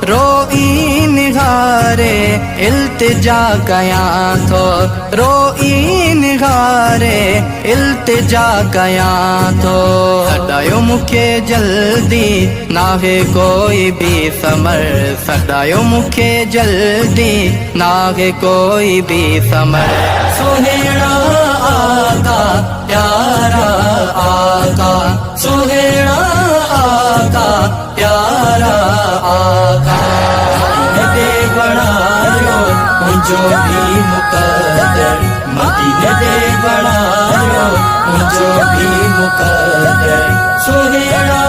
रोई निगारे इल्तिजा कयां थो रोई निगारे इल्तिजा कयां थो सदायो मुखे जल्दी नाहे कोई भी समर सदायो मुखे जल्दी नाहे कोई भी समर सुहेड़ा आका प्यारा आका सुहेड़ा आका प्यारा आका दे बनायो मुझो भी मुकद्दर मदीने दे बनायो मुझो भी मुकद्दर सुहेड़ा